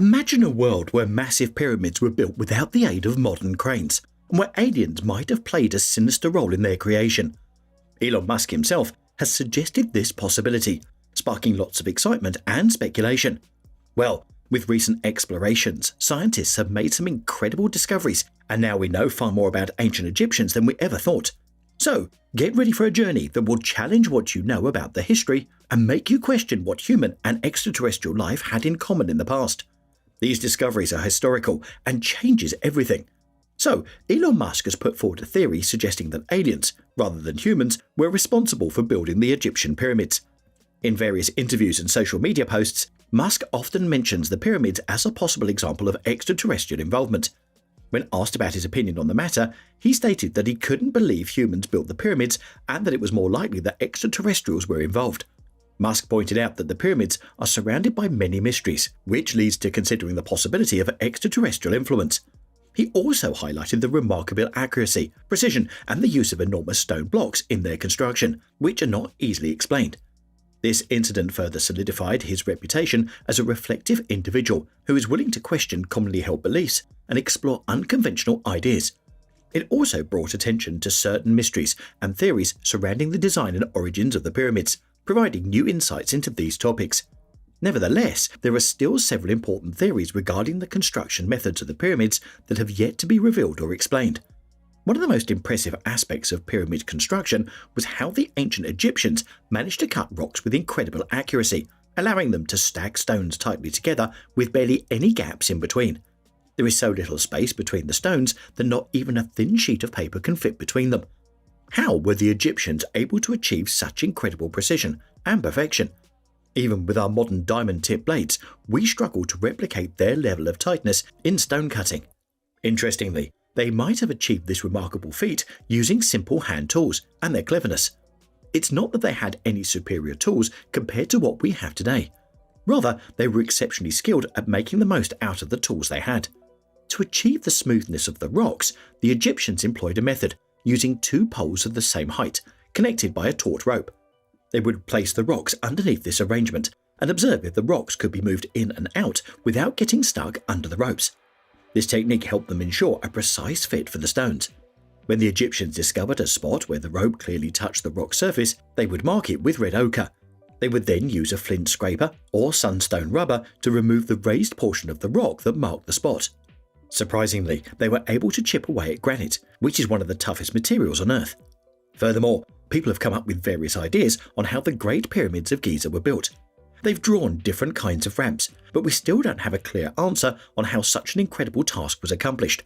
Imagine a world where massive pyramids were built without the aid of modern cranes, and where aliens might have played a sinister role in their creation. Elon Musk himself has suggested this possibility, sparking lots of excitement and speculation. Well, with recent explorations, scientists have made some incredible discoveries, and now we know far more about ancient Egyptians than we ever thought. So, get ready for a journey that will challenge what you know about the history and make you question what human and extraterrestrial life had in common in the past. These discoveries are historical and changes everything. So, Elon Musk has put forward a theory suggesting that aliens, rather than humans, were responsible for building the Egyptian pyramids. In various interviews and social media posts, Musk often mentions the pyramids as a possible example of extraterrestrial involvement. When asked about his opinion on the matter, he stated that he couldn't believe humans built the pyramids and that it was more likely that extraterrestrials were involved. Musk pointed out that the pyramids are surrounded by many mysteries, which leads to considering the possibility of extraterrestrial influence. He also highlighted the remarkable accuracy, precision, and the use of enormous stone blocks in their construction, which are not easily explained. This incident further solidified his reputation as a reflective individual who is willing to question commonly held beliefs and explore unconventional ideas. It also brought attention to certain mysteries and theories surrounding the design and origins of the pyramids, providing new insights into these topics. Nevertheless, there are still several important theories regarding the construction methods of the pyramids that have yet to be revealed or explained. One of the most impressive aspects of pyramid construction was how the ancient Egyptians managed to cut rocks with incredible accuracy, allowing them to stack stones tightly together with barely any gaps in between. There is so little space between the stones that not even a thin sheet of paper can fit between them. How were the Egyptians able to achieve such incredible precision and perfection? Even with our modern diamond-tipped blades, we struggle to replicate their level of tightness in stone cutting. Interestingly, they might have achieved this remarkable feat using simple hand tools and their cleverness. It's not that they had any superior tools compared to what we have today. Rather, they were exceptionally skilled at making the most out of the tools they had. To achieve the smoothness of the rocks, the Egyptians employed a method using two poles of the same height, connected by a taut rope. They would place the rocks underneath this arrangement and observe if the rocks could be moved in and out without getting stuck under the ropes. This technique helped them ensure a precise fit for the stones. When the Egyptians discovered a spot where the rope clearly touched the rock surface, they would mark it with red ochre. They would then use a flint scraper or sunstone rubber to remove the raised portion of the rock that marked the spot. Surprisingly, they were able to chip away at granite, which is one of the toughest materials on Earth. Furthermore, people have come up with various ideas on how the Great Pyramids of Giza were built. They've drawn different kinds of ramps, but we still don't have a clear answer on how such an incredible task was accomplished.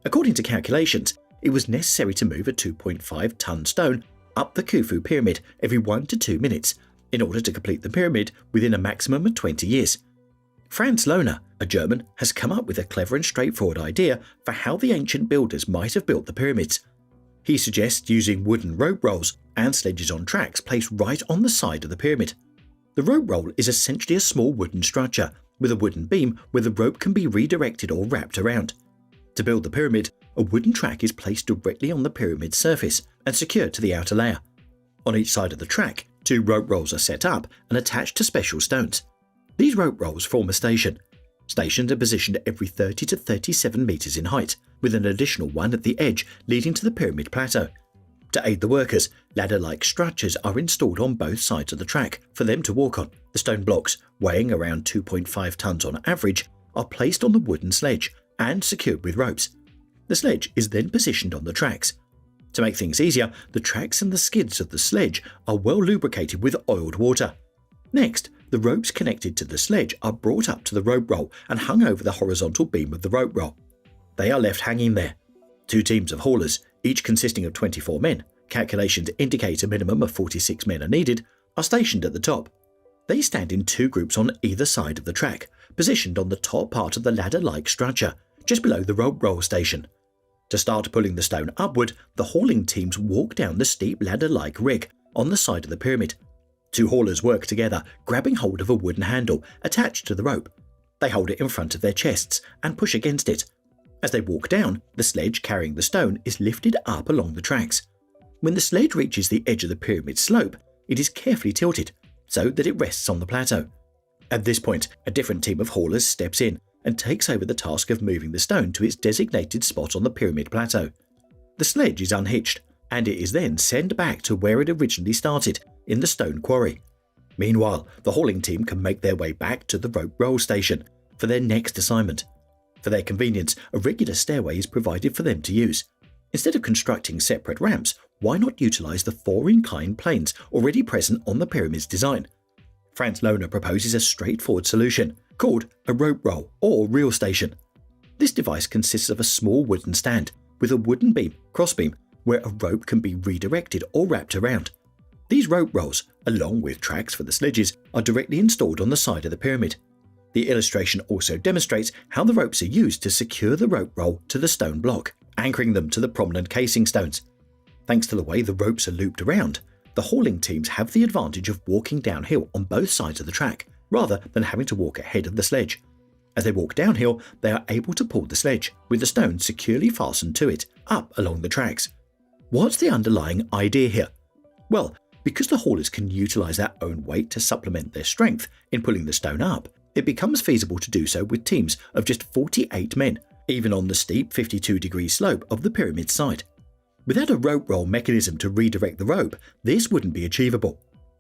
According to calculations, it was necessary to move a 2.5-ton stone up the Khufu pyramid every 1 to 2 minutes in order to complete the pyramid within a maximum of 20 years. Franz Lohner, a German, has come up with a clever and straightforward idea for how the ancient builders might have built the pyramids. He suggests using wooden rope rolls and sledges on tracks placed right on the side of the pyramid. The rope roll is essentially a small wooden structure with a wooden beam where the rope can be redirected or wrapped around. To build the pyramid, a wooden track is placed directly on the pyramid's surface and secured to the outer layer. On each side of the track, 2 rope rolls are set up and attached to special stones. These rope rolls form a station. Stations are positioned every 30 to 37 meters in height, with an additional one at the edge leading to the pyramid plateau. To aid the workers, ladder-like structures are installed on both sides of the track for them to walk on. The stone blocks, weighing around 2.5 tons on average, are placed on the wooden sledge and secured with ropes. The sledge is then positioned on the tracks. To make things easier, the tracks and the skids of the sledge are well lubricated with oiled water. Next, the ropes connected to the sledge are brought up to the rope roll and hung over the horizontal beam of the rope roll. They are left hanging there. 2 teams of haulers, each consisting of 24 men, calculations indicate a minimum of 46 men are needed, are stationed at the top. They stand in 2 groups on either side of the track, positioned on the top part of the ladder-like structure, just below the rope roll station. To start pulling the stone upward, the hauling teams walk down the steep ladder-like rig on the side of the pyramid. 2 haulers work together, grabbing hold of a wooden handle attached to the rope. They hold it in front of their chests and push against it. As they walk down, the sledge carrying the stone is lifted up along the tracks. When the sledge reaches the edge of the pyramid slope, it is carefully tilted so that it rests on the plateau. At this point, a different team of haulers steps in and takes over the task of moving the stone to its designated spot on the pyramid plateau. The sledge is unhitched, and it is then sent back to where it originally started, in the stone quarry. Meanwhile, the hauling team can make their way back to the rope roll station for their next assignment. For their convenience, a regular stairway is provided for them to use. Instead of constructing separate ramps, why not utilize the 4 inclined planes already present on the pyramid's design? Franz Lohner proposes a straightforward solution called a rope roll or reel station. This device consists of a small wooden stand with a wooden beam, crossbeam, where a rope can be redirected or wrapped around. These rope rolls, along with tracks for the sledges, are directly installed on the side of the pyramid. The illustration also demonstrates how the ropes are used to secure the rope roll to the stone block, anchoring them to the prominent casing stones. Thanks to the way the ropes are looped around, the hauling teams have the advantage of walking downhill on both sides of the track, rather than having to walk ahead of the sledge. As they walk downhill, they are able to pull the sledge, with the stone securely fastened to it, up along the tracks. What's the underlying idea here? Well, because the haulers can utilize their own weight to supplement their strength in pulling the stone up, it becomes feasible to do so with teams of just 48 men, even on the steep 52-degree slope of the pyramid side. Without a rope roll mechanism to redirect the rope, this wouldn't be achievable.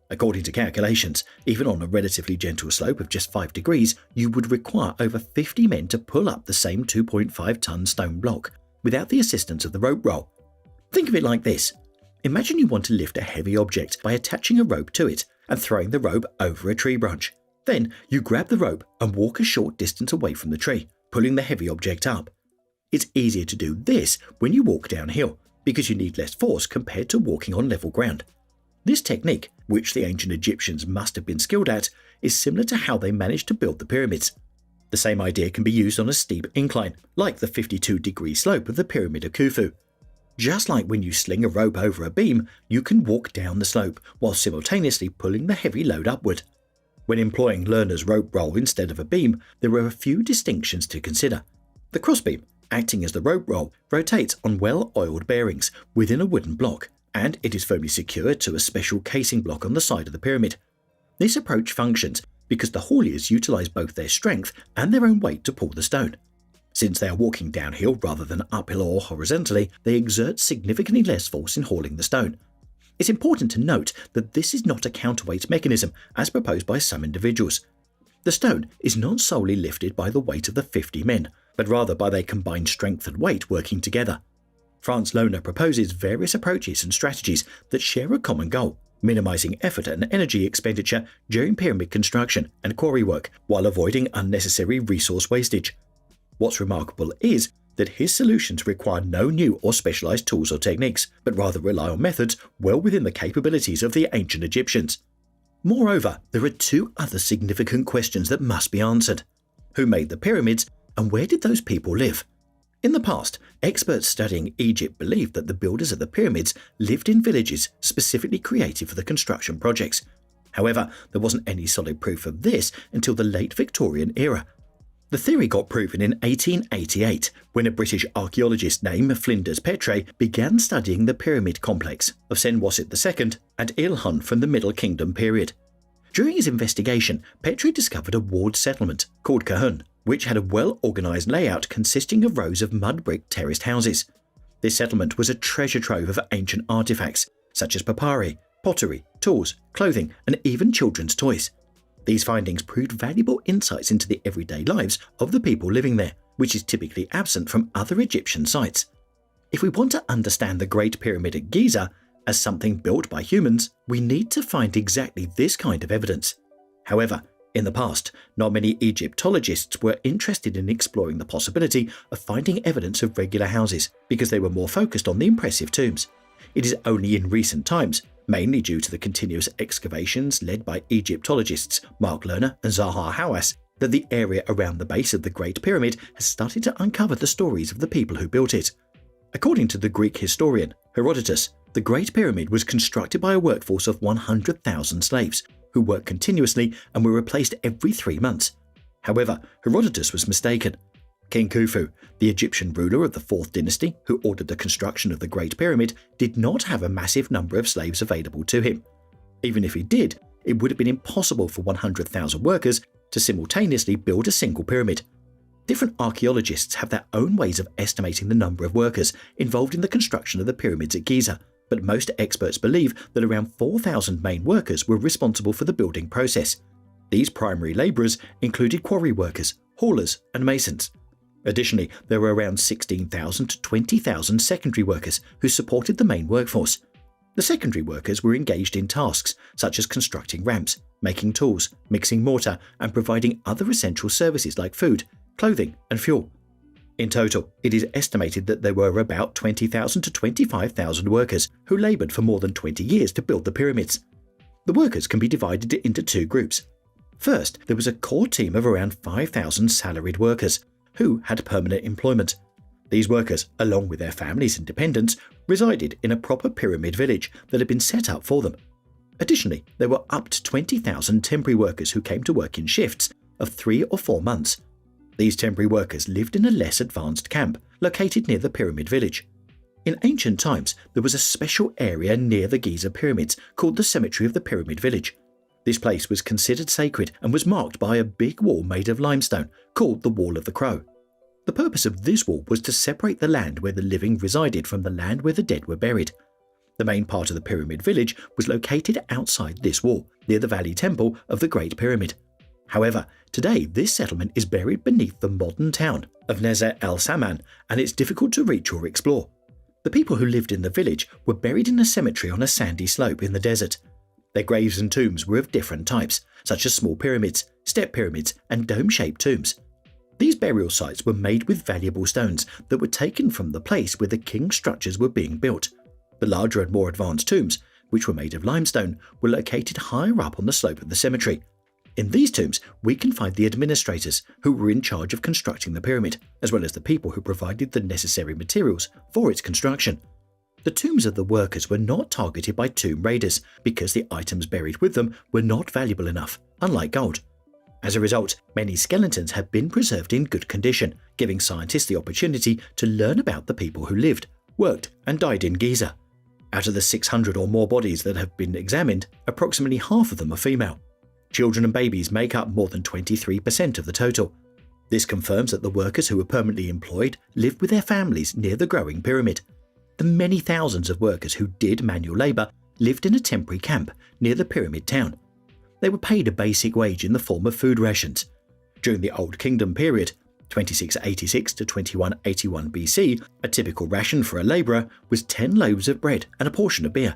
According to calculations, even on a relatively gentle slope of just 5 degrees, you would require over 50 men to pull up the same 2.5-ton stone block without the assistance of the rope roll. Think of it like this. Imagine you want to lift a heavy object by attaching a rope to it and throwing the rope over a tree branch. Then you grab the rope and walk a short distance away from the tree, pulling the heavy object up. It's easier to do this when you walk downhill, because you need less force compared to walking on level ground. This technique, which the ancient Egyptians must have been skilled at, is similar to how they managed to build the pyramids. The same idea can be used on a steep incline, like the 52-degree slope of the Pyramid of Khufu. Just like when you sling a rope over a beam, you can walk down the slope while simultaneously pulling the heavy load upward. When employing Lerner's rope roll instead of a beam, there are a few distinctions to consider. The crossbeam, acting as the rope roll, rotates on well-oiled bearings within a wooden block, and it is firmly secured to a special casing block on the side of the pyramid. This approach functions because the hauliers utilize both their strength and their own weight to pull the stone. Since they are walking downhill rather than uphill or horizontally, they exert significantly less force in hauling the stone. It's important to note that this is not a counterweight mechanism as proposed by some individuals. The stone is not solely lifted by the weight of the 50 men, but rather by their combined strength and weight working together. Franz Lohner proposes various approaches and strategies that share a common goal, minimizing effort and energy expenditure during pyramid construction and quarry work while avoiding unnecessary resource wastage. What's remarkable is that his solutions require no new or specialized tools or techniques, but rather rely on methods well within the capabilities of the ancient Egyptians. Moreover, there are 2 other significant questions that must be answered. Who made the pyramids, and where did those people live? In the past, experts studying Egypt believed that the builders of the pyramids lived in villages specifically created for the construction projects. However, there wasn't any solid proof of this until the late Victorian era. The theory got proven in 1888 when a British archaeologist named Flinders Petrie began studying the pyramid complex of Senwasit II and Ilhan from the Middle Kingdom period. During his investigation, Petrie discovered a walled settlement called Kahun, which had a well-organized layout consisting of rows of mud brick terraced houses. This settlement was a treasure trove of ancient artifacts such as papyri, pottery, tools, clothing, and even children's toys. These findings proved valuable insights into the everyday lives of the people living there, which is typically absent from other Egyptian sites. If we want to understand the Great Pyramid at Giza as something built by humans, we need to find exactly this kind of evidence. However, in the past, not many Egyptologists were interested in exploring the possibility of finding evidence of regular houses because they were more focused on the impressive tombs. It is only in recent times, mainly due to the continuous excavations led by Egyptologists Mark Lerner and Zaha Hawass, that the area around the base of the Great Pyramid has started to uncover the stories of the people who built it. According to the Greek historian Herodotus, the Great Pyramid was constructed by a workforce of 100,000 slaves, who worked continuously and were replaced every 3 months. However, Herodotus was mistaken. King Khufu, the Egyptian ruler of the 4th dynasty who ordered the construction of the Great Pyramid, did not have a massive number of slaves available to him. Even if he did, it would have been impossible for 100,000 workers to simultaneously build a single pyramid. Different archaeologists have their own ways of estimating the number of workers involved in the construction of the pyramids at Giza, but most experts believe that around 4,000 main workers were responsible for the building process. These primary labourers included quarry workers, haulers, and masons. Additionally, there were around 16,000 to 20,000 secondary workers who supported the main workforce. The secondary workers were engaged in tasks such as constructing ramps, making tools, mixing mortar, and providing other essential services like food, clothing, and fuel. In total, it is estimated that there were about 20,000 to 25,000 workers who laboured for more than 20 years to build the pyramids. The workers can be divided into two groups. First, there was a core team of around 5,000 salaried workers who had permanent employment. These workers, along with their families and dependents, resided in a proper pyramid village that had been set up for them. Additionally, there were up to 20,000 temporary workers who came to work in shifts of 3 or 4 months. These temporary workers lived in a less advanced camp located near the pyramid village. In ancient times, there was a special area near the Giza pyramids called the Cemetery of the Pyramid Village. This place was considered sacred and was marked by a big wall made of limestone called the Wall of the Crow. The purpose of this wall was to separate the land where the living resided from the land where the dead were buried. The main part of the pyramid village was located outside this wall, near the Valley Temple of the Great Pyramid. However, today this settlement is buried beneath the modern town of Nezer el-Saman, and it's difficult to reach or explore. The people who lived in the village were buried in a cemetery on a sandy slope in the desert. Their graves and tombs were of different types, such as small pyramids, step pyramids, and dome-shaped tombs. These burial sites were made with valuable stones that were taken from the place where the king's structures were being built. The larger and more advanced tombs, which were made of limestone, were located higher up on the slope of the cemetery. In these tombs, we can find the administrators who were in charge of constructing the pyramid, as well as the people who provided the necessary materials for its construction. The tombs of the workers were not targeted by tomb raiders because the items buried with them were not valuable enough, unlike gold. As a result, many skeletons have been preserved in good condition, giving scientists the opportunity to learn about the people who lived, worked, and died in Giza. Out of the 600 or more bodies that have been examined, approximately half of them are female. Children and babies make up more than 23% of the total. This confirms that the workers who were permanently employed lived with their families near the growing pyramid. The many thousands of workers who did manual labour lived in a temporary camp near the pyramid town. They were paid a basic wage in the form of food rations. During the Old Kingdom period, 2686 to 2181 BC, a typical ration for a labourer was 10 loaves of bread and a portion of beer.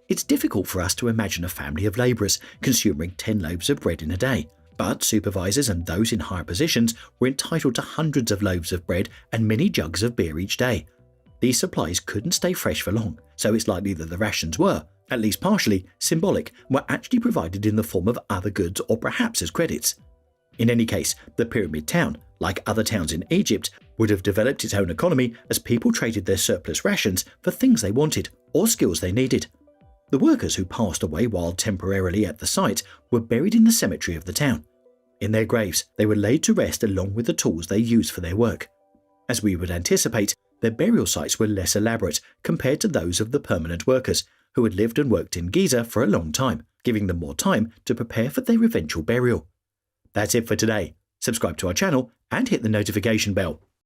It's difficult for us to imagine a family of labourers consuming 10 loaves of bread in a day, but supervisors and those in higher positions were entitled to hundreds of loaves of bread and many jugs of beer each day. These supplies couldn't stay fresh for long, so it's likely that the rations were, at least partially, symbolic and were actually provided in the form of other goods or perhaps as credits. In any case, the pyramid town, like other towns in Egypt, would have developed its own economy as people traded their surplus rations for things they wanted or skills they needed. The workers who passed away while temporarily at the site were buried in the cemetery of the town. In their graves, they were laid to rest along with the tools they used for their work. As we would anticipate, their burial sites were less elaborate compared to those of the permanent workers, who had lived and worked in Giza for a long time, giving them more time to prepare for their eventual burial. That's it for today. Subscribe to our channel and hit the notification bell.